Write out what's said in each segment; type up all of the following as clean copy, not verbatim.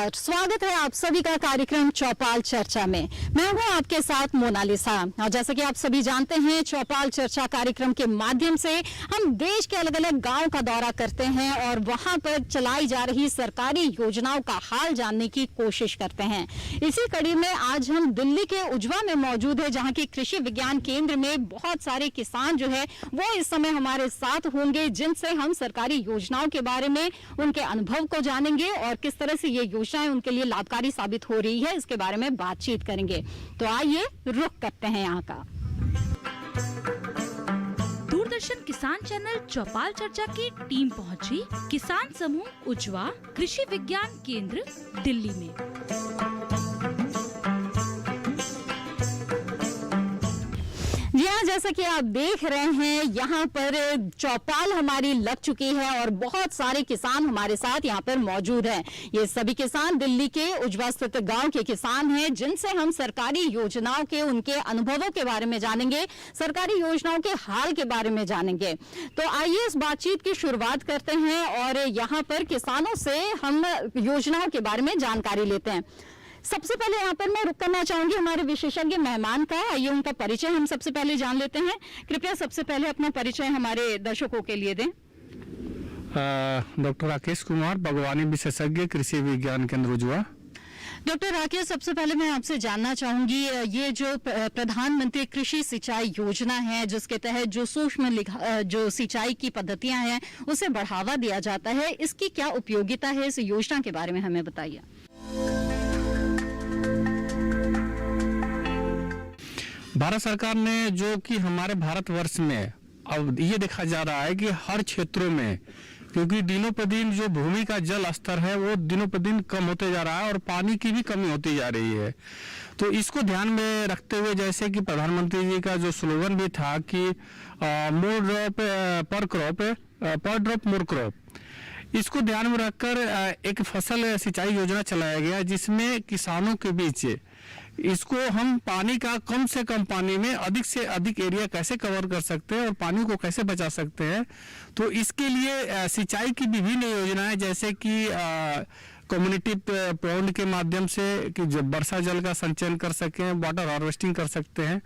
नमस्कार, स्वागत है आप सभी का कार्यक्रम चौपाल चर्चा में। मैं हूं आपके साथ मोनालिसा और जैसा कि आप सभी जानते हैं, चौपाल चर्चा कार्यक्रम के माध्यम से हम देश के अलग अलग गांव का दौरा करते हैं और वहां पर चलाई जा रही सरकारी योजनाओं का हाल जानने की कोशिश करते हैं। इसी कड़ी में आज हम दिल्ली के उजवा में मौजूद है, जहाँ के कृषि विज्ञान केंद्र में बहुत सारे किसान जो है वो इस समय हमारे साथ होंगे, जिनसे हम सरकारी योजनाओं के बारे में उनके अनुभव को जानेंगे और किस तरह से ये योजनाएं उनके लिए लाभकारी साबित हो रही है इसके बारे में बातचीत करेंगे। तो आइए रुख करते हैं यहाँ का। दूरदर्शन किसान चैनल चौपाल चर्चा की टीम पहुंची किसान समूह उजवा कृषि विज्ञान केंद्र दिल्ली में। जी हाँ, जैसा कि आप देख रहे हैं यहाँ पर चौपाल हमारी लग चुकी है और बहुत सारे किसान हमारे साथ यहाँ पर मौजूद हैं। ये सभी किसान दिल्ली के उजवा स्थित गांव के किसान हैं, जिनसे हम सरकारी योजनाओं के उनके अनुभवों के बारे में जानेंगे, सरकारी योजनाओं के हाल के बारे में जानेंगे। तो आइए इस बातचीत की शुरुआत करते हैं और यहाँ पर किसानों से हम योजनाओं के बारे में जानकारी लेते हैं। सबसे पहले यहाँ पर मैं रुक करना चाहूंगी हमारे विशेषज्ञ मेहमान का। आइए उनका परिचय हम सबसे पहले जान लेते हैं। कृपया सबसे पहले अपना परिचय हमारे दर्शकों के लिए दें। डॉक्टर राकेश कुमार, बागवानी विशेषज्ञ, कृषि विज्ञान केंद्र उजवा। डॉक्टर राकेश, सबसे पहले मैं आपसे जानना चाहूंगी, ये जो प्रधानमंत्री कृषि सिंचाई योजना है, जिसके तहत जो सूक्ष्म जो सिंचाई की पद्धतियां हैं उसे बढ़ावा दिया जाता है, इसकी क्या उपयोगिता है? इस योजना के बारे में हमें बताइए। भारत सरकार ने जो कि हमारे भारतवर्ष में अब ये देखा जा रहा है कि हर क्षेत्रों में, क्योंकि दिनों पर दिन जो भूमि का जल स्तर है वो दिनों पर दिन कम होते जा रहा है और पानी की भी कमी होती जा रही है। तो इसको ध्यान में रखते हुए, जैसे कि प्रधानमंत्री जी का जो स्लोगन भी था कि मोर ड्रॉप पर क्रॉप, पर ड्रॉप मोर क्रॉप, इसको ध्यान में रखकर एक फसल सिंचाई योजना चलाया गया, जिसमें किसानों के बीच इसको हम पानी का कम से कम पानी में अधिक से अधिक एरिया कैसे कवर कर सकते हैं और पानी को कैसे बचा सकते हैं। तो इसके लिए सिंचाई की विभिन्न योजनाएं, जैसे कि कम्युनिटी पॉन्ड के माध्यम से कि जब वर्षा जल का संचयन कर सकें, वाटर हार्वेस्टिंग कर सकते हैं।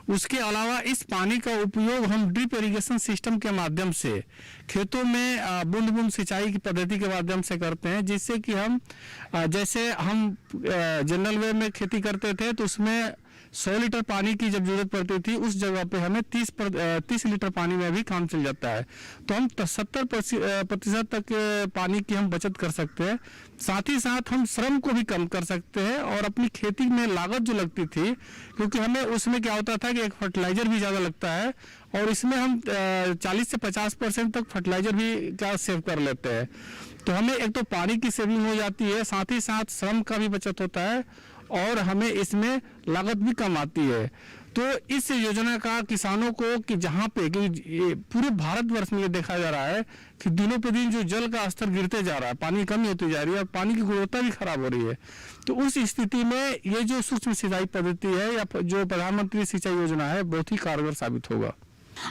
उसके अलावा इस पानी का उपयोग हम ड्रिप इरिगेशन सिस्टम के माध्यम से खेतों में बूंद बूंद सिंचाई की पद्धति के माध्यम से करते हैं, जिससे कि हम जैसे हम जनरल वे में खेती करते थे तो उसमें 100 लीटर पानी की जब जरूरत पड़ती थी, उस जगह पे हमें 30 लीटर पानी में भी काम चल जाता है। तो हम 70% तक पानी की हम बचत कर सकते हैं। साथ ही साथ हम श्रम को भी कम कर सकते हैं और अपनी खेती में लागत जो लगती थी, क्योंकि हमें उसमें क्या होता था कि एक फर्टिलाइजर भी ज़्यादा लगता है और इसमें हम 40 से 50% तक फर्टिलाइजर भी क्या सेव कर लेते हैं। तो हमें एक तो पानी की सेविंग हो जाती है, साथ ही साथ श्रम का भी बचत होता है और हमें इसमें लागत भी कम आती है। तो इस योजना का किसानों को कि जहाँ पे कि पूरे भारतवर्ष में ये देखा जा रहा है कि दिनों पे दिन जो जल का स्तर गिरते जा रहा है, पानी कमी होती जा रही है और पानी की गुणवत्ता भी खराब हो रही है। तो उस स्थिति में ये जो सूक्ष्म सिंचाई पद्धति है या जो प्रधानमंत्री सिंचाई योजना है, बहुत ही कारगर साबित होगा।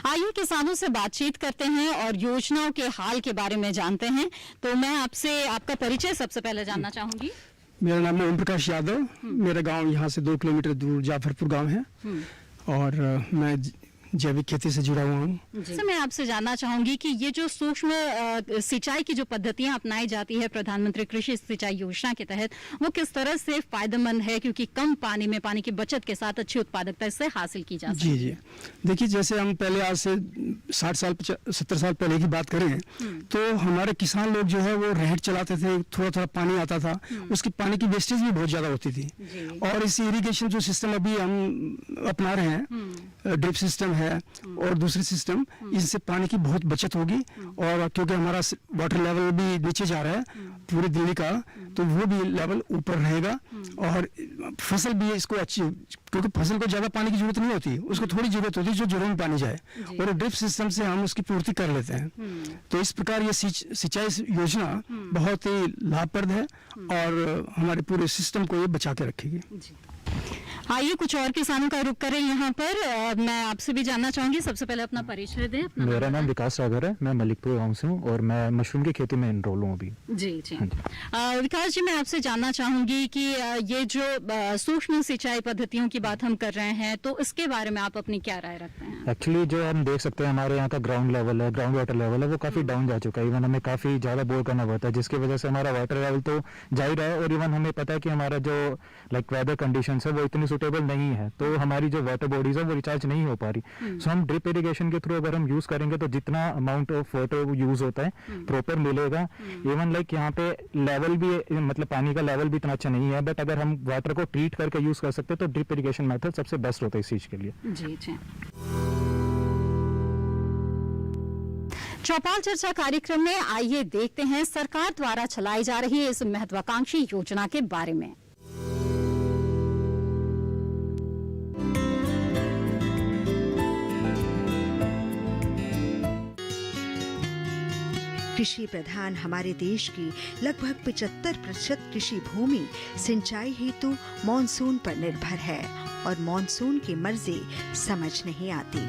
आइए किसानों से बातचीत करते हैं और योजनाओं के हाल के बारे में जानते हैं। तो मैं आपसे आपका परिचय सबसे पहले जानना चाहूंगी। मेरा नाम है ओम प्रकाश यादव। मेरा गांव यहाँ से 2 किलोमीटर दूर जाफरपुर गांव है और मैं जैविक खेती से जुड़ा हुआ हूँ। सर, मैं आपसे जानना चाहूंगी कि ये जो सूक्ष्म सिंचाई की जो पद्धतियां अपनाई जाती है प्रधानमंत्री कृषि सिंचाई योजना के तहत, वो किस तरह से फायदेमंद है, क्योंकि कम पानी में पानी की बचत के साथ अच्छी उत्पादकता इससे हासिल की जा सकती है? जी, देखिए, जैसे हम पहले आज से 60 साल 70 साल पहले की बात करें तो हमारे किसान लोग जो है वो रहट चलाते थे, थोड़ा थोड़ा पानी आता था, उसकी पानी की वेस्टेज भी बहुत ज्यादा होती थी। और इस इरीगेशन जो सिस्टम अभी हम अपना रहे हैं, ड्रिप सिस्टम है और दूसरे सिस्टम, इससे पानी की बहुत बचत होगी। और क्योंकि हमारा वाटर लेवल भी नीचे जा रहा है पूरी दिल्ली का, तो वो भी लेवल ऊपर रहेगा और फसल भी इसको अच्छी, क्योंकि फसल को ज्यादा पानी की जरूरत नहीं होती, उसको थोड़ी जरूरत होती है जो जड़ों में पानी जाए, और ड्रिप सिस्टम से हम उसकी पूर्ति कर लेते हैं। तो इस प्रकार ये सिंचाई योजना बहुत ही लाभप्रद है और हमारे पूरे सिस्टम को ये बचा के रखेगी। आइए कुछ और किसानों का रुख करें यहाँ पर। मैं आपसे भी जानना चाहूंगी, सबसे पहले अपना परिचय दें। अपना मेरा नाम विकास सागर है, मैं मलिकपुर गाँव से हूँ और मैं मशरूम की खेती में एनरोल हूँ अभी। जी जी। विकास जी, मैं आपसे जानना चाहूंगी कि ये जो सूक्ष्म सिंचाई पद्धतियों की बात हम कर रहे हैं, तो इसके बारे में आप अपनी क्या राय रखते हैं? एक्चुअली जो हम देख सकते हैं हमारे यहाँ का ग्राउंड लेवल है, ग्राउंड वाटर लेवल है, वो काफी डाउन जा चुका है। इवन हमें काफी ज्यादा बोर करना पड़ता है, जिसकी वजह से हमारा वाटर लेवल तो जा ही रहा है। और इवन हमें पता है कि हमारा जो लाइक वेदर कंडीशंस है वो इतनी सुटेबल नहीं है, तो हमारी जो वाटर बॉडीज है वो रिचार्ज नहीं हो पा रही। सो हम ड्रिप इरिगेशन के थ्रू अगर हम यूज करेंगे तो जितना अमाउंट ऑफ वाटर यूज होता है प्रॉपर मिलेगा। इवन लाइक यहाँ पे लेवल भी, मतलब पानी का लेवल भी इतना अच्छा नहीं है, बट अगर हम वाटर को ट्रीट करके यूज कर सकते हैं तो ड्रिप इरिगेशन मेथड सबसे बेस्ट होता है इस चीज के लिए। जी जी। चौपाल चर्चा कार्यक्रम में आइए देखते हैं सरकार द्वारा चलाई जा रही इस महत्वाकांक्षी योजना के बारे में। कृषि प्रधान हमारे देश की लगभग 75% कृषि भूमि सिंचाई हेतु मॉनसून पर निर्भर है और मॉनसून की मर्जी समझ नहीं आती।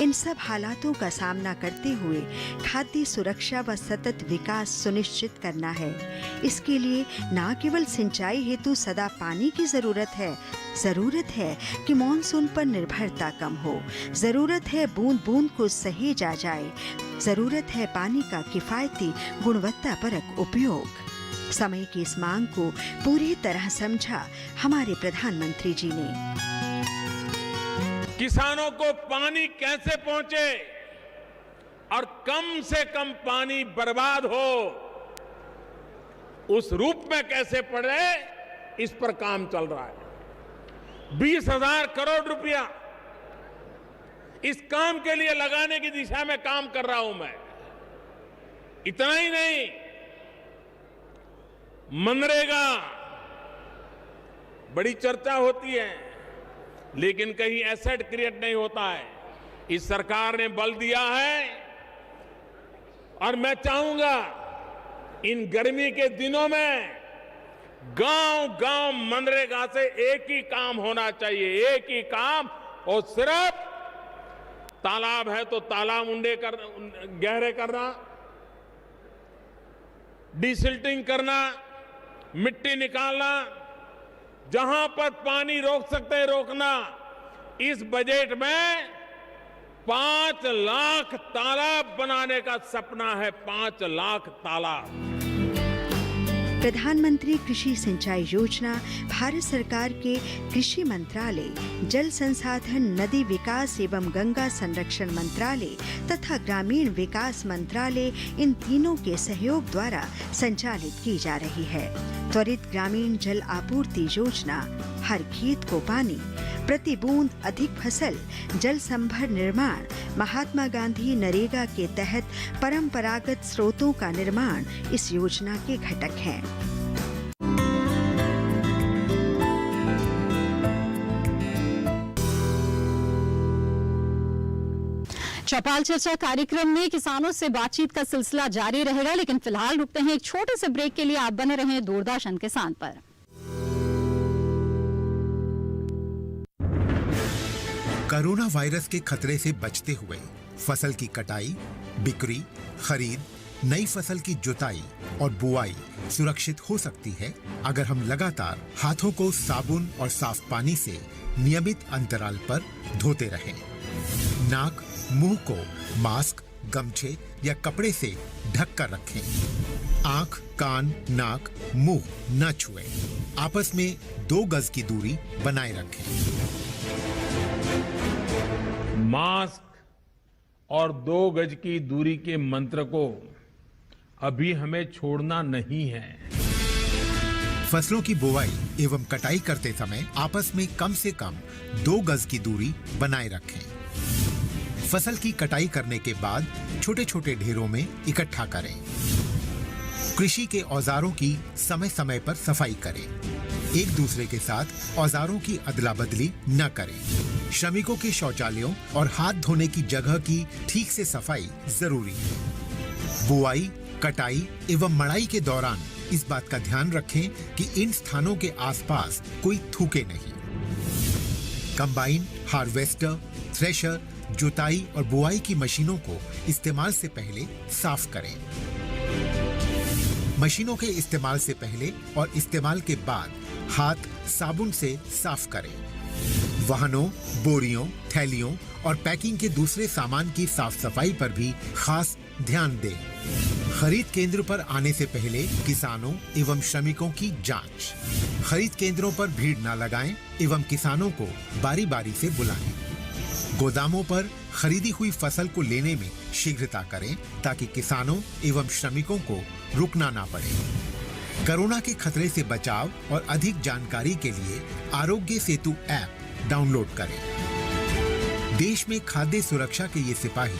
इन सब हालातों का सामना करते हुए खाद्य सुरक्षा व सतत विकास सुनिश्चित करना है। इसके लिए न केवल सिंचाई हेतु सदा पानी की जरूरत है कि मॉनसून पर निर्भरता कम हो। जरूरत है बूंद बूंद को सहेजा जाए। जरूरत है पानी का किफायती गुणवत्तापरक उपयोग। समय की इस मांग को पूरी तरह समझा हमारे प्रधानमंत्री जी ने। किसानों को पानी कैसे पहुंचे और कम से कम पानी बर्बाद हो, उस रूप में कैसे पड़े, इस पर काम चल रहा है। 20,000 करोड़ रुपया इस काम के लिए लगाने की दिशा में काम कर रहा हूं मैं। इतना ही नहीं, मनरेगा बड़ी चर्चा होती है, लेकिन कहीं एसेट क्रिएट नहीं होता है। इस सरकार ने बल दिया है और मैं चाहूंगा इन गर्मी के दिनों में गांव-गांव मनरेगा से एक ही काम होना चाहिए, एक ही काम, और सिर्फ तालाब है तो तालाब गहरे करना, डिसिल्टिंग करना, मिट्टी निकालना, जहां पर पानी रोक सकते हैं रोकना। इस बजट में 5 लाख तालाब बनाने का सपना है, 5 लाख तालाब। प्रधानमंत्री कृषि सिंचाई योजना भारत सरकार के कृषि मंत्रालय, जल संसाधन नदी विकास एवं गंगा संरक्षण मंत्रालय तथा ग्रामीण विकास मंत्रालय, इन तीनों के सहयोग द्वारा संचालित की जा रही है। त्वरित ग्रामीण जल आपूर्ति योजना, हर खेत को पानी, प्रति बूंद अधिक फसल, जल संभर निर्माण, महात्मा गांधी नरेगा के तहत परंपरागत स्रोतों का निर्माण इस योजना के घटक हैं। चौपाल चर्चा कार्यक्रम में किसानों से बातचीत का सिलसिला जारी रहेगा, लेकिन फिलहाल रुकते हैं एक छोटे से ब्रेक के लिए। आप बने रहें दूरदर्शन किसान पर। कोरोना वायरस के खतरे से बचते हुए फसल की कटाई, बिक्री, खरीद, नई फसल की जुताई और बुआई सुरक्षित हो सकती है अगर हम लगातार हाथों को साबुन और साफ पानी से नियमित अंतराल पर धोते रहें। नाक, मुंह को मास्क, गमछे या कपड़े से ढक कर रखें। आंख, कान, नाक, मुंह न छुएं। आपस में 2 गज की दूरी बनाए रखें। मास्क और 2 गज की दूरी के मंत्र को अभी हमें छोड़ना नहीं है। फसलों की बुवाई एवं कटाई करते समय आपस में कम से कम 2 गज की दूरी बनाए रखें। फसल की कटाई करने के बाद छोटे छोटे ढेरों में इकट्ठा करें। कृषि के औजारों की समय समय पर सफाई करें। एक दूसरे के साथ औजारों की अदला बदली न करें। श्रमिकों के शौचालयों और हाथ धोने की जगह की ठीक से सफाई जरूरी है। बुआई, कटाई एवं मड़ाई के दौरान इस बात का ध्यान रखें कि इन स्थानों के आसपास कोई थूके नहीं। कंबाइन, हार्वेस्टर, थ्रेशर, जुताई और बुआई की मशीनों को इस्तेमाल से पहले साफ करें। मशीनों के इस्तेमाल से पहले और इस्तेमाल के बाद हाथ साबुन से साफ करें। वाहनों, बोरियों, थैलियों और पैकिंग के दूसरे सामान की साफ सफाई पर भी खास ध्यान दें। खरीद केंद्र पर आने से पहले किसानों एवं श्रमिकों की जांच। खरीद केंद्रों पर भीड़ न लगाएं एवं किसानों को बारी बारी से बुलाएं। गोदामों पर खरीदी हुई फसल को लेने में शीघ्रता करें ताकि किसानों एवं श्रमिकों को रुकना ना पड़े। कोरोना के खतरे से बचाव और अधिक जानकारी के लिए आरोग्य सेतु ऐप डाउनलोड करें। देश में खाद्य सुरक्षा के ये सिपाही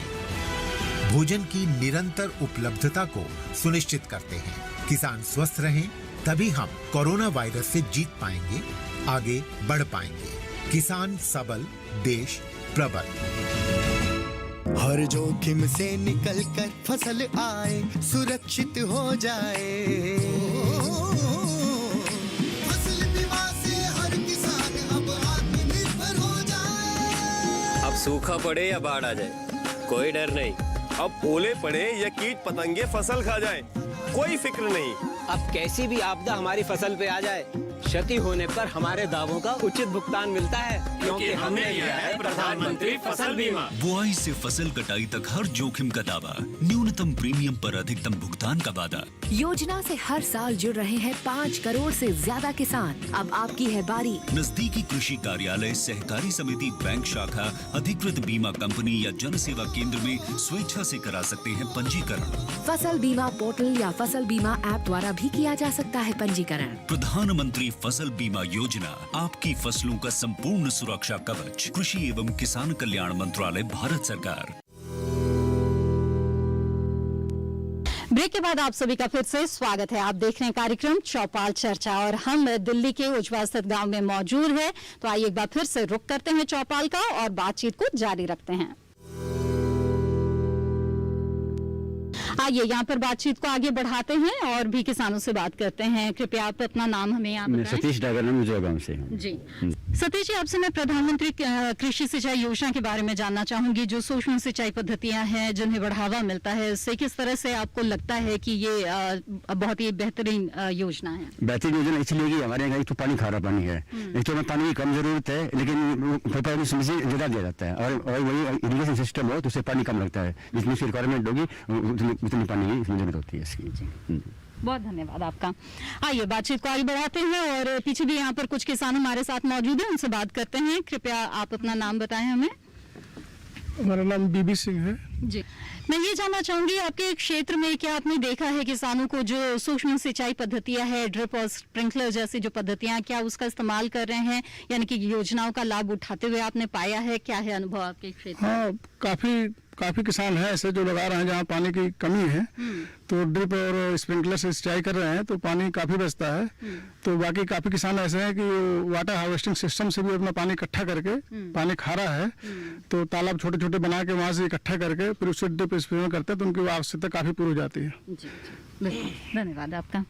भोजन की निरंतर उपलब्धता को सुनिश्चित करते हैं। किसान स्वस्थ रहें तभी हम कोरोना वायरस से जीत पाएंगे, आगे बढ़ पाएंगे। किसान सबल, देश प्रबल। हर जोखिम से निकल कर फसल आए, सुरक्षित हो जाए। फसल बीमा से हर किसान अब आत्मनिर्भर हो जाए। अब सूखा पड़े या बाढ़ आ जाए, कोई डर नहीं। अब ओले पड़े या कीट पतंगे फसल खा जाए, कोई फिक्र नहीं। अब कैसी भी आपदा हमारी फसल पे आ जाए, क्षति होने पर हमारे दावों का उचित भुगतान मिलता है, क्योंकि हमने लिया है प्रधानमंत्री फसल बीमा। बुआई से फसल कटाई तक हर जोखिम का दावा, न्यूनतम प्रीमियम पर अधिकतम भुगतान का वादा। योजना से हर साल जुड़ रहे हैं 5 करोड़ से ज्यादा किसान। अब आपकी है बारी। नजदीकी कृषि कार्यालय, सहकारी समिति, बैंक शाखा, अधिकृत बीमा कंपनी या जन सेवा केंद्र में स्वेच्छा से करा सकते हैं पंजीकरण। फसल बीमा पोर्टल या फसल बीमा ऐप द्वारा भी किया जा सकता है पंजीकरण। प्रधानमंत्री फसल बीमा योजना, आपकी फसलों का संपूर्ण सुरक्षा कवच। कृषि एवं किसान कल्याण मंत्रालय, भारत सरकार। ब्रेक के बाद आप सभी का फिर से स्वागत है। आप देख रहे हैं कार्यक्रम चौपाल चर्चा और हम दिल्ली के उज्वा स्थित गांव में मौजूद है। तो आइए एक बार फिर से रुक करते हैं चौपाल का और बातचीत को जारी रखते हैं। आइए यहाँ पर बातचीत को आगे बढ़ाते हैं और भी किसानों से बात करते हैं। कृपया आप अपना नाम हमें यहाँ बताएं। सतीश डागर उज्वा गांव से हूँ। जी सतीश जी, आपसे मैं प्रधानमंत्री कृषि सिंचाई योजना के बारे में जानना चाहूंगी। जो सूक्ष्म सिंचाई पद्धतियां हैं जिन्हें बढ़ावा मिलता है, उससे किस तरह से आपको लगता है कि ये बहुत ही बेहतरीन योजना है? बेहतरीन योजना इसलिए कि हमारे यहाँ एक तो पानी खारा पानी है, एक तो हमें पानी की कम जरूरत है, लेकिन ज्यादा दिया जाता है और वही इरिगेशन सिस्टम हो तो उससे पानी कम लगता है। जितनी उसकी रिक्वायरमेंट होगी उतनी पानी की जरूरत होती है इसकी। बहुत धन्यवाद आपका। आइए बातचीत को आगे बढ़ाते हैं और पीछे भी यहाँ पर कुछ किसान हमारे साथ मौजूद हैं, उनसे बात करते हैं। कृपया आप अपना नाम बताएं हमें। हमारा नाम बीबी सिंह है। जी, मैं ये जानना चाहूंगी आपके क्षेत्र में क्या आपने देखा है किसानों को जो सूक्ष्म सिंचाई पद्धतियां है, ड्रिप और स्प्रिंकलर जैसी जो पद्धतियां, क्या उसका इस्तेमाल कर रहे हैं, यानी कि योजनाओं का लाभ उठाते हुए आपने पाया है? क्या है अनुभव आपके क्षेत्र में? हाँ, काफी किसान है ऐसे जो लगा रहे हैं जहाँ पानी की कमी है, तो ड्रिप और स्प्रिंकलर से सिंचाई कर रहे हैं तो पानी काफी बचता है। तो बाकी काफी किसान ऐसे हैं कि वाटर हार्वेस्टिंग सिस्टम से भी अपना पानी इकट्ठा करके, पानी खारा है तो तालाब छोटे छोटे बना के वहां से इकट्ठा करके फिर उससे ड्रिप स्प्रिंकलर करते हैं तो उनकी आवश्यकता काफी पूरी हो जाती है। धन्यवाद आपका।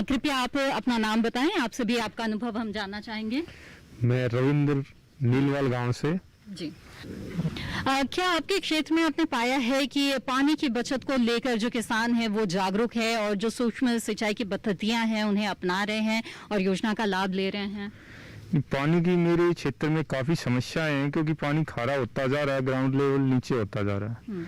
कृपया आप अपना नाम बताएं, आपसे भी आपका अनुभव हम जानना चाहेंगे। मैं रविंद्र नीलवाल गांव से। जी, क्या आपके क्षेत्र में आपने पाया है कि पानी की बचत को लेकर जो किसान है वो जागरूक है और जो सूक्ष्म सिंचाई की पद्धतियां हैं उन्हें अपना रहे हैं और योजना का लाभ ले रहे हैं? पानी की मेरे क्षेत्र में काफी समस्याएं हैं क्योंकि पानी खारा होता जा रहा है, ग्राउंड लेवल नीचे होता जा रहा है।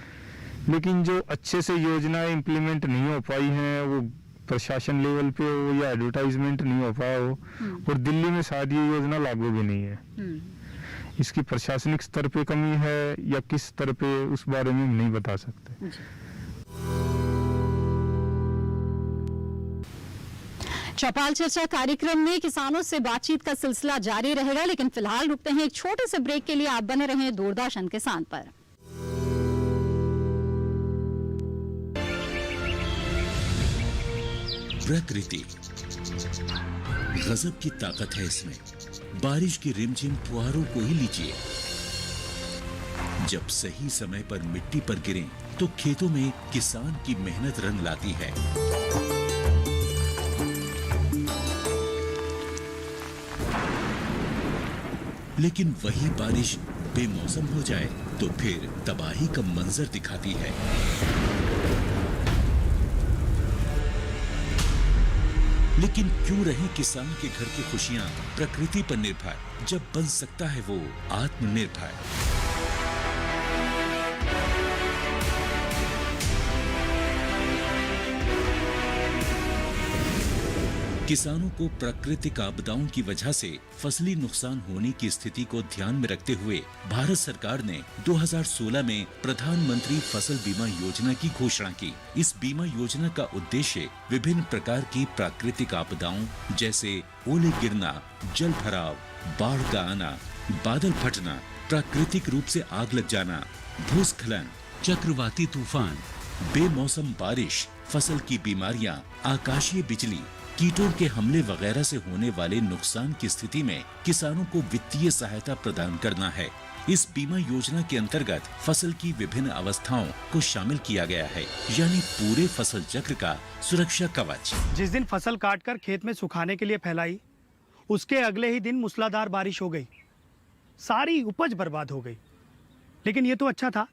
लेकिन जो अच्छे से योजनाएं इम्प्लीमेंट नहीं हो पाई हैं, वो प्रशासन लेवल पे हो या एडवर्टाइजमेंट नहीं हो पाया हो, और दिल्ली में शायद ये योजना लागू भी नहीं है। इसकी प्रशासनिक स्तर पे कमी है या किस स्तर पे, उस बारे में नहीं बता सकते। चौपाल चर्चा कार्यक्रम में किसानों से बातचीत का सिलसिला जारी रहेगा, लेकिन फिलहाल रुकते हैं एक छोटे से ब्रेक के लिए। आप बने रहें दूरदर्शन किसान पर। प्रकृति गजब की ताकत है इसमें। बारिश की रिमझिम फुहारों को ही लीजिए, जब सही समय पर मिट्टी पर गिरें तो खेतों में किसान की मेहनत रंग लाती है। लेकिन वही बारिश बेमौसम हो जाए तो फिर तबाही का मंजर दिखाती है। लेकिन क्यों रहे किसान के घर की खुशियां प्रकृति पर निर्भर, जब बन सकता है वो आत्मनिर्भर। किसानों को प्राकृतिक आपदाओं की वजह से फसली नुकसान होने की स्थिति को ध्यान में रखते हुए भारत सरकार ने 2016 में प्रधानमंत्री फसल बीमा योजना की घोषणा की। इस बीमा योजना का उद्देश्य विभिन्न प्रकार की प्राकृतिक आपदाओं जैसे ओले गिरना, जल भराव, बाढ़ का आना, बादल फटना, प्राकृतिक रूप से आग लग जाना, भूस्खलन, चक्रवाती तूफान, बेमौसम बारिश, फसल की बीमारियां, आकाशीय बिजली, कीटों के हमले वगैरह से होने वाले नुकसान की स्थिति में किसानों को वित्तीय सहायता प्रदान करना है। इस बीमा योजना के अंतर्गत फसल की विभिन्न अवस्थाओं को शामिल किया गया है, यानी पूरे फसल चक्र का सुरक्षा कवच। जिस दिन फसल काटकर खेत में सुखाने के लिए फैलाई, उसके अगले ही दिन मूसलाधार बारिश हो गई, सारी उपज बर्बाद हो गई। लेकिन ये तो अच्छा था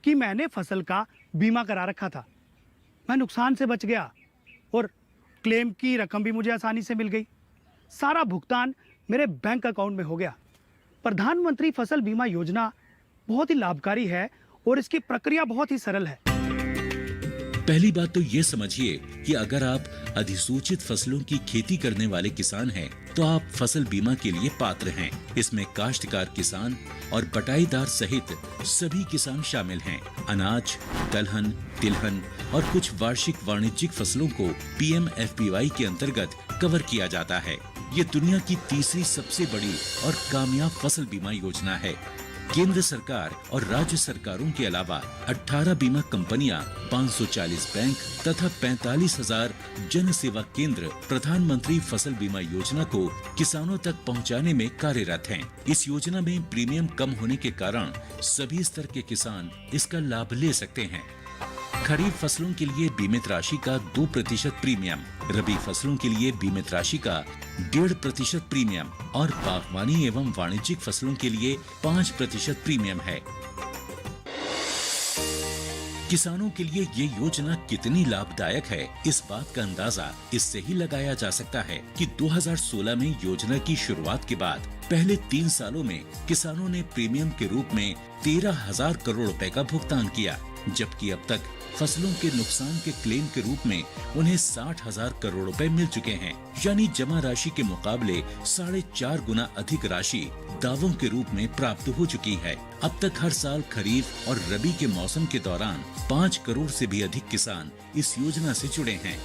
कि मैंने फसल का बीमा करा रखा था, मैं नुकसान से बच गया और क्लेम की रकम भी मुझे आसानी से मिल गई। सारा भुगतान मेरे बैंक अकाउंट में हो गया। प्रधानमंत्री फसल बीमा योजना बहुत ही लाभकारी है और इसकी प्रक्रिया बहुत ही सरल है। पहली बात तो ये समझिए कि अगर आप अधिसूचित फसलों की खेती करने वाले किसान हैं, तो आप फसल बीमा के लिए पात्र हैं। इसमें काश्तकार किसान और बटाईदार सहित सभी किसान शामिल हैं। अनाज, दलहन, तिलहन और कुछ वार्षिक वाणिज्यिक फसलों को PMFBY के अंतर्गत कवर किया जाता है। ये दुनिया की तीसरी सबसे बड़ी और कामयाब फसल बीमा योजना है। केंद्र सरकार और राज्य सरकारों के अलावा 18 बीमा कंपनियां, 540 बैंक तथा 45,000 जन सेवा केंद्र प्रधानमंत्री फसल बीमा योजना को किसानों तक पहुंचाने में कार्यरत हैं। इस योजना में प्रीमियम कम होने के कारण सभी स्तर के किसान इसका लाभ ले सकते हैं। खरीफ फसलों के लिए बीमित राशि का 2% प्रीमियम, रबी फसलों के लिए बीमित राशि का 1.5% प्रीमियम और बागवानी एवं वाणिज्यिक फसलों के लिए 5% प्रीमियम है। किसानों के लिए ये योजना कितनी लाभदायक है, इस बात का अंदाजा इससे ही लगाया जा सकता है कि 2016 में योजना की शुरुआत के बाद पहले 3 सालों में किसानों ने प्रीमियम के रूप में 13,000 करोड़ रुपए का भुगतान किया, जबकि अब तक फसलों के नुकसान के क्लेम के रूप में उन्हें 60,000 करोड़ रुपए मिल चुके हैं, यानी जमा राशि के मुकाबले 4.5 गुना अधिक राशि दावों के रूप में प्राप्त हो चुकी है। अब तक हर साल खरीफ और रबी के मौसम के दौरान 5 करोड़ से भी अधिक किसान इस योजना से जुड़े हैं।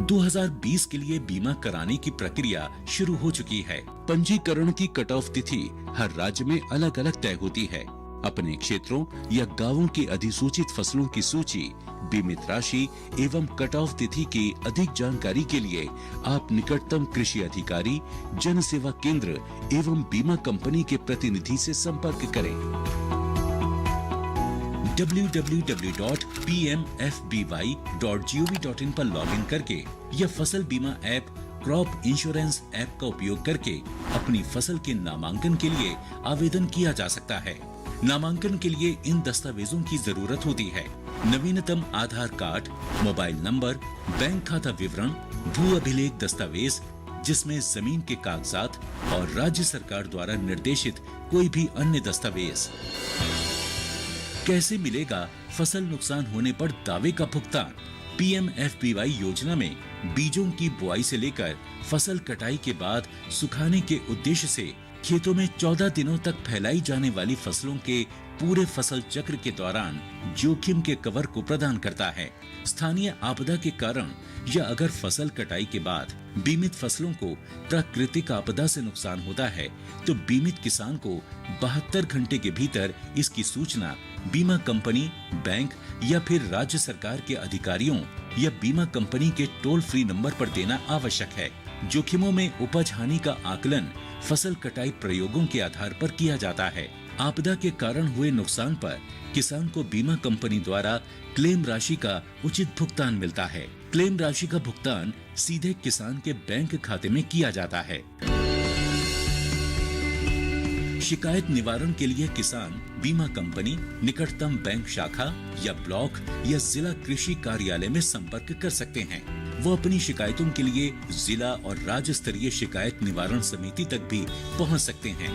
2020 के लिए बीमा कराने की प्रक्रिया शुरू हो चुकी है। पंजीकरण की कट ऑफ तिथि हर राज्य में अलग अलग तय होती है। अपने क्षेत्रों या गांवों की अधिसूचित फसलों की सूची, बीमित राशि एवं कट ऑफ तिथि की अधिक जानकारी के लिए आप निकटतम कृषि अधिकारी, जन सेवा केंद्र एवं बीमा कंपनी के प्रतिनिधि से संपर्क करें। www.pmfby.gov.in पर लॉगिन करके या फसल बीमा ऐप क्रॉप इंश्योरेंस ऐप का उपयोग करके अपनी फसल के नामांकन के लिए आवेदन किया जा सकता है। नामांकन के लिए इन दस्तावेजों की जरूरत होती है: नवीनतम आधार कार्ड, मोबाइल नंबर, बैंक खाता विवरण, भू अभिलेख दस्तावेज जिसमें जमीन के कागजात और राज्य सरकार द्वारा निर्देशित कोई भी अन्य दस्तावेज। कैसे मिलेगा फसल नुकसान होने पर दावे का भुगतान? PMFBY योजना में बीजों की बुआई से लेकर फसल कटाई के बाद सुखाने के उद्देश्य से खेतों में 14 दिनों तक फैलाई जाने वाली फसलों के पूरे फसल चक्र के दौरान जोखिम के कवर को प्रदान करता है। स्थानीय आपदा के कारण या अगर फसल कटाई के बाद बीमित फसलों को प्राकृतिक आपदा से नुकसान होता है, तो बीमित किसान को 72 घंटे के भीतर इसकी सूचना बीमा कंपनी, बैंक या फिर राज्य सरकार के अधिकारियों या बीमा कंपनी के टोल फ्री नंबर पर देना आवश्यक है। जोखिमों में उपज हानि का आकलन फसल कटाई प्रयोगों के आधार पर किया जाता है। आपदा के कारण हुए नुकसान पर किसान को बीमा कंपनी द्वारा क्लेम राशि का उचित भुगतान मिलता है। क्लेम राशि का भुगतान सीधे किसान के बैंक खाते में किया जाता है। शिकायत निवारण के लिए किसान बीमा कंपनी, निकटतम बैंक शाखा या ब्लॉक या जिला कृषि कार्यालय में संपर्क कर सकते हैं। वो अपनी शिकायतों के लिए जिला और राज्य स्तरीय शिकायत निवारण समिति तक भी पहुंच सकते हैं।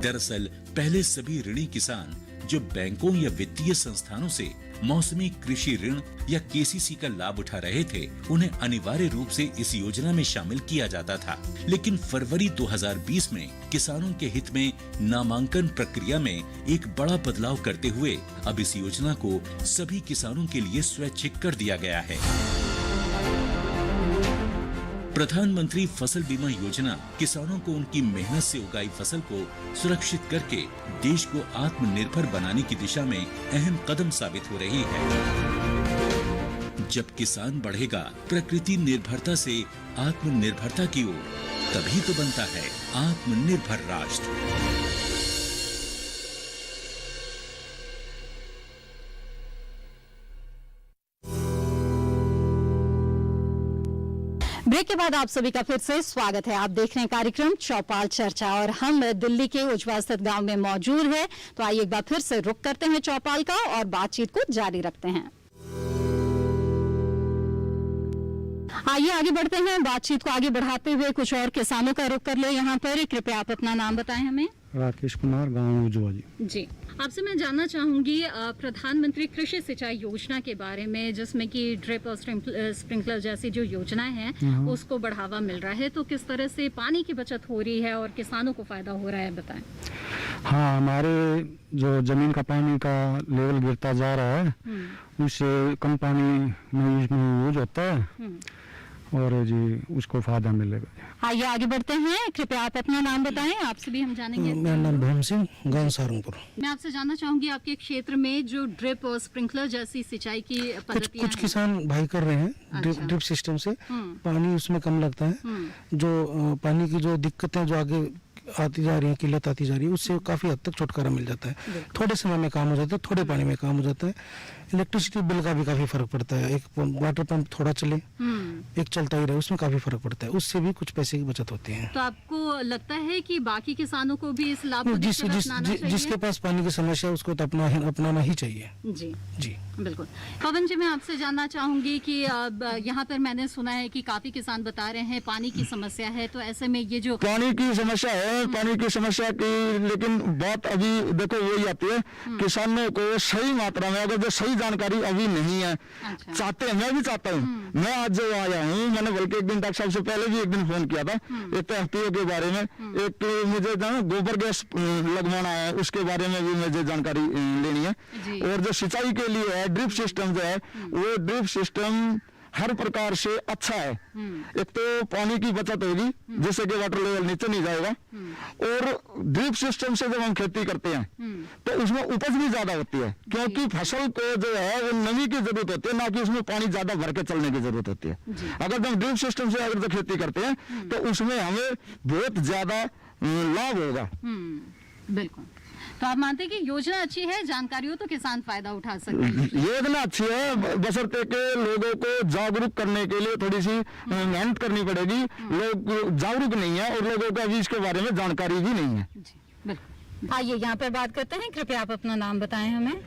दरअसल पहले सभी ऋणी किसान जो बैंकों या वित्तीय संस्थानों से मौसमी कृषि ऋण या केसीसी का लाभ उठा रहे थे, उन्हें अनिवार्य रूप से इस योजना में शामिल किया जाता था। लेकिन फरवरी 2020 में किसानों के हित में नामांकन प्रक्रिया में एक बड़ा बदलाव करते हुए अब इस योजना को सभी किसानों के लिए स्वैच्छिक कर दिया गया है। प्रधानमंत्री फसल बीमा योजना किसानों को उनकी मेहनत से उगाई फसल को सुरक्षित करके देश को आत्मनिर्भर बनाने की दिशा में अहम कदम साबित हो रही है। जब किसान बढ़ेगा प्रकृति निर्भरता से आत्मनिर्भरता की ओर, तभी तो बनता है आत्मनिर्भर राष्ट्र। ब्रेक के बाद आप सभी का फिर से स्वागत है। आप देख रहे हैं कार्यक्रम चौपाल चर्चा और हम दिल्ली के उज्वा स्थित गांव में मौजूद है। तो आइए एक बार फिर से रुख करते हैं चौपाल का और बातचीत को जारी रखते हैं। आइए आगे बढ़ते हैं, बातचीत को आगे बढ़ाते हुए कुछ और किसानों का रुख कर ले। यहाँ पर कृपया आप अपना नाम बताएं हमें। राकेश कुमार, गाँव उज्वा जी। आपसे मैं जानना चाहूंगी प्रधानमंत्री कृषि सिंचाई योजना के बारे में, जिसमें कि ड्रिप और स्प्रिंकलर जैसी जो योजनाएं हैं उसको बढ़ावा मिल रहा है, तो किस तरह से पानी की बचत हो रही है और किसानों को फायदा हो रहा है, बताएं। हाँ, हमारे जो जमीन का पानी का लेवल गिरता जा रहा है, उससे कम पानी में यूज होता है और जी उसको फायदा मिलेगा। आइए आगे बढ़ते हैं, कृपया आप अपना नाम बताएं, आपसे भी हम जानेंगे। मेरा नाम भीम सिंह, गाँव सारंगपुर। मैं आपसे जानना चाहूंगी आपके क्षेत्र में जो ड्रिप और स्प्रिंकलर जैसी सिंचाई की पद्धतियां कुछ किसान भाई कर रहे हैं। अच्छा। ड्रिप सिस्टम से पानी उसमें कम लगता है। जो पानी की जो दिक्कतें जो आगे आती जा रही है, किल्लत आती जा रही है, उससे काफी हद तक छुटकारा मिल जाता है। थोड़े समय में काम हो जाता है, थोड़े पानी में काम हो जाता है। इलेक्ट्रिसिटी बिल का भी काफी फर्क पड़ता है। एक वाटर पंप थोड़ा चले, एक चलता ही रहे, उसमें काफी फर्क पड़ता है। उससे भी कुछ पैसे की बचत होती है। तो आपको लगता है कि बाकी किसानों को भी इस लाभ को जिसके पास पानी की समस्या है उसको तो अपनाना ही चाहिए। जी जी बिल्कुल। पवन जी, मैं आपसे जानना चाहूंगी कि यहाँ पर मैंने सुना है कि काफी किसान बता रहे हैं पानी की समस्या है, तो ऐसे में ये जो पानी की समस्या है, पानी की समस्या की, लेकिन बात अभी देखो यही आती है, किसानों को सही मात्रा में अगर जो सही जानकारी अभी नहीं है। अच्छा। चाहते हैं, मैं भी चाहता हूँ। मैं आज जो आया हूँ, मैंने बल्कि एक दिन डॉक्टर साहब से पहले भी एक दिन फोन किया था, एक तो एफपीओ के बारे में, एक तो मुझे गोबर गैस लगवाना है, उसके बारे में भी मुझे जानकारी लेनी है। और जो सिंचाई के लिए है ड्रिप सिस्टम जो है, वो ड्रिप सिस्टम हर प्रकार से अच्छा है। एक तो पानी की बचत होगी, जिससे कि वाटर लेवल नीचे नहीं जाएगा, और ड्रिप सिस्टम से जब हम खेती करते हैं तो उसमें उपज भी ज्यादा होती है, क्योंकि फसल को जो है वो नमी की जरूरत होती है, ना कि उसमें पानी ज्यादा भर के चलने की जरूरत होती है। अगर हम ड्रिप सिस्टम से अगर खेती करते हैं तो उसमें हमें बहुत ज्यादा लाभ होगा। बिल्कुल। तो आप मानते हैं कि योजना अच्छी है, जानकारी हो तो किसान फायदा उठा सकते हैं। योजना अच्छी है, बशर्ते के लोगों को जागरूक करने के लिए थोड़ी सी मेहनत करनी पड़ेगी। लोग जागरूक नहीं है और लोगों को अभी इसके बारे में जानकारी भी नहीं है। जी बिल्कुल। आइए यहाँ पर बात करते हैं, कृपया आप अपना नाम बताएं हमें।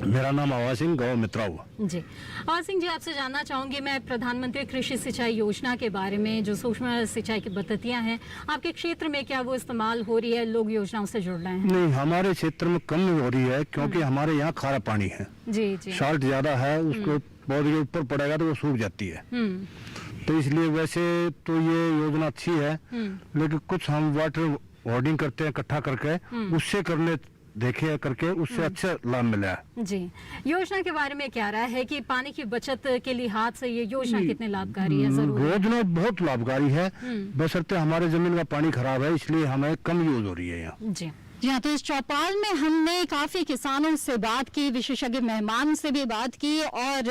मेरा नाम आवाज सिंह, गाँव मित्राऊ। जी आवाज सिंह जी, आपसे जानना चाहूंगी मैं प्रधानमंत्री कृषि सिंचाई योजना के बारे में, जो सूक्ष्म सिंचाई की पद्धतियां हैं आपके क्षेत्र में, क्या वो इस्तेमाल हो रही है, लोग योजनाओं से जुड़ रहे हैं? नहीं, हमारे क्षेत्र में कम हो रही है, क्योंकि हमारे यहाँ खारा पानी है। जी जी। साल्ट ज्यादा है, उसको पौधे के ऊपर पड़ेगा तो वो सूख जाती है। तो इसलिए वैसे तो ये योजना अच्छी है, लेकिन कुछ हम वाटर होर्डिंग करते हैं इकट्ठा करके, उससे देखे करके उससे अच्छा लाभ मिला है। जी, योजना के बारे में क्या राय है कि पानी की बचत के लिहाज से ये योजना कितने लाभकारी है? जरूर योजना बहुत लाभकारी है, बशर्ते हमारे जमीन का पानी खराब है, इसलिए हमें कम यूज हो रही है यहाँ। जी जी हाँ, तो इस चौपाल में हमने काफी किसानों से बात की, विशेषज्ञ मेहमान से भी बात की और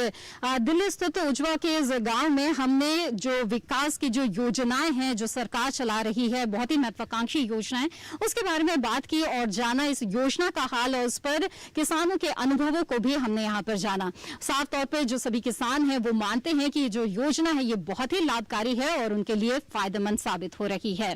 दिल्ली स्थित उजवा के इस गांव में हमने जो विकास की जो योजनाएं हैं जो सरकार चला रही है, बहुत ही महत्वाकांक्षी योजनाएं, उसके बारे में बात की और जाना इस योजना का हाल और उस पर किसानों के अनुभवों को भी हमने यहाँ पर जाना। साफ तौर पर जो सभी किसान हैं वो मानते हैं कि जो योजना है ये बहुत ही लाभकारी है और उनके लिए फायदेमंद साबित हो रही है।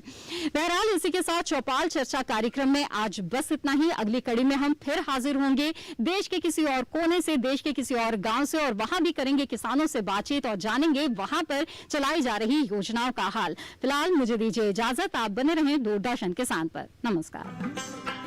बहरहाल इसी के साथ चौपाल चर्चा कार्यक्रम में आज बस इतना ही। अगली कड़ी में हम फिर हाजिर होंगे देश के किसी और कोने से, देश के किसी और गांव से, और वहां भी करेंगे किसानों से बातचीत और जानेंगे वहां पर चलाई जा रही योजनाओं का हाल। फिलहाल मुझे दीजिए इजाजत, आप बने रहें दूरदर्शन किसान पर। नमस्कार।